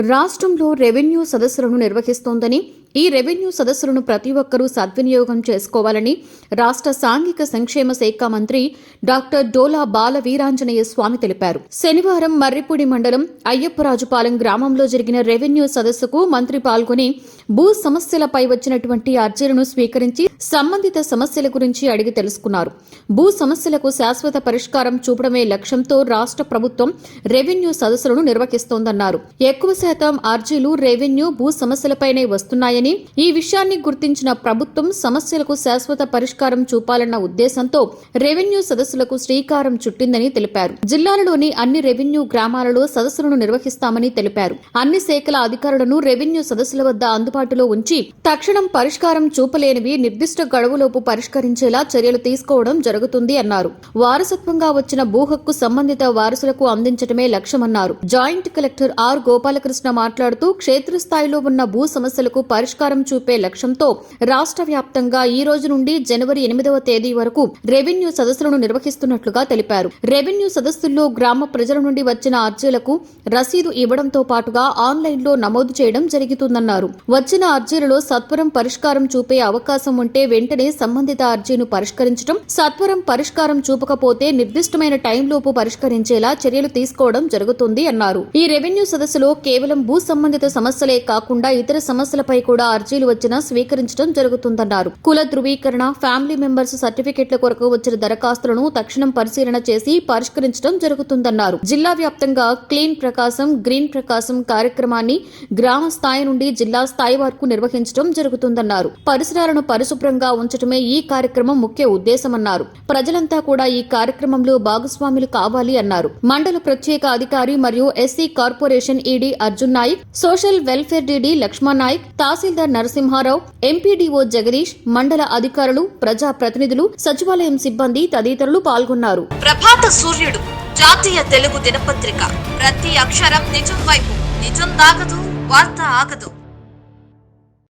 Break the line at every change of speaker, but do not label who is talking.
రాష్ట్రంలో రెవెన్యూ సదస్సులను నిర్వహిస్తోందని, ఈ రెవెన్యూ సదస్సులను ప్రతి ఒక్కరూ సద్వినియోగం చేసుకోవాలని రాష్ట్ర సాంఘిక సంక్షేమ శాఖ మంత్రి డాక్టర్ డోలా బాల వీరాంజనేయ స్వామి తెలిపారు. శనివారం మర్రిపూడి మండలం అయ్యప్పరాజుపాలెం గ్రామంలో జరిగిన రెవెన్యూ సదస్సుకు మంత్రి పాల్గొని భూ సమస్యలపై వచ్చినటువంటి అర్జీలను స్వీకరించి సంబంధిత సమస్యల గురించి అడిగి తెలుసుకున్నారు. భూ సమస్యలకు శాశ్వత పరిష్కారం చూపడమే లక్ష్యంతో రాష్ట్ర ప్రభుత్వం రెవెన్యూ సదస్సులను నిర్వహిస్తోందన్నారు. ఎక్కువ శాతం అర్జీలు రెవెన్యూ భూ సమస్యలపైనే వస్తున్నాయని, ఈ విషయాన్ని గుర్తించిన ప్రభుత్వం సమస్యలకు శాశ్వత పరిష్కారం చూపాలన్న ఉద్దేశంతో రెవెన్యూ సదస్సులకు శ్రీకారం చుట్టిందని తెలిపారు. జిల్లాలలోని అన్ని రెవెన్యూ గ్రామాలలో సదస్సులను నిర్వహిస్తామని తెలిపారు. అన్ని శాఖల అధికారులను రెవెన్యూ సదస్సుల వద్ద అందుబాటులో ఉంచి తక్షణం పరిష్కారం చూపలేనివి నిర్దిష్ట గడువులోపు పరిష్కరించేలా చర్యలు తీసుకోవడం జరుగుతుంది అన్నారు. వారసత్వంగా వచ్చిన భూ హక్కు సంబంధిత వారసులకు అందించడమే లక్ష్యమన్నారు. జాయింట్ కలెక్టర్ ఆర్ గోపాలకృష్ణ మాట్లాడుతూ క్షేత్రస్థాయిలో ఉన్న భూ సమస్యలకు పరిష్కారం చూపే లక్ష్యంతో రాష్ట్ర వ్యాప్తంగా ఈ రోజు నుండి జనవరి 8వ తేదీ వరకు రెవెన్యూ సదస్సులను నిర్వహిస్తున్నట్లుగా తెలిపారు. రెవెన్యూ సదస్సుల్లో గ్రామ ప్రజల నుండి వచ్చిన అర్జీలకు రసీదు ఇవ్వడంతో పాటుగా ఆన్లైన్లో నమోదు చేయడం జరుగుతుందన్నారు. వచ్చిన అర్జీలలో సత్వరం పరిష్కారం చూపే అవకాశం ఉంటే వెంటనే సంబంధిత అర్జీని పరిష్కరించడం, సత్వరం పరిష్కారం చూపకపోతే నిర్దిష్టమైన టైంలోపు పరిష్కరించేలా చర్యలు తీసుకోవడం జరుగుతుంది అన్నారు. ఈ రెవెన్యూ సదస్సులో కేవలం భూ సంబంధిత సమస్యలే కాకుండా ఇతర సమస్యలపై కూడా అర్జీలు వచ్చినా స్వీకరించడం జరుగుతుందన్నారు. కుల ధృవీకరణ, ఫ్యామిలీ మెంబర్స్ సర్టిఫికెట్ల కొరకు వచ్చిన దరఖాస్తులను తక్షణం పరిశీలన చేసి పరిష్కరించడం జరుగుతుందన్నారు. జిల్లా వ్యాప్తంగా క్లీన్ ప్రకాశం, గ్రీన్ ప్రకాశం కార్యక్రమాన్ని గ్రామ స్థాయి నుండి జిల్లా స్థాయి వరకు నిర్వహించడం జరుగుతుందన్నారు. పరిసరాలను పరిశుభ్రంగా ఉంచడమే ఈ కార్యక్రమం ముఖ్య ఉద్దేశమన్నారు. ప్రజలంతా కూడా ఈ కార్యక్రమంలో భాగస్వాములు కావాలి అన్నారు. మండల ప్రత్యేక అధికారి మరియు SC corporation ED Arjun Nayak, social welfare DD Lakshman Nayak, తహసీల్దార్ నరసింహారావు, ఎంపీడీఓ జగదీష్, మండల అధికారులు, ప్రజా ప్రతినిధులు, సచివాలయం సిబ్బంది తదితరులు పాల్గొన్నారు.
ప్రభాత సూర్యుడు జాతీయ తెలుగు దినపత్రిక. ప్రతి అక్షరం నిజం వైపు. నిజం దాగదు, వార్త ఆగదు.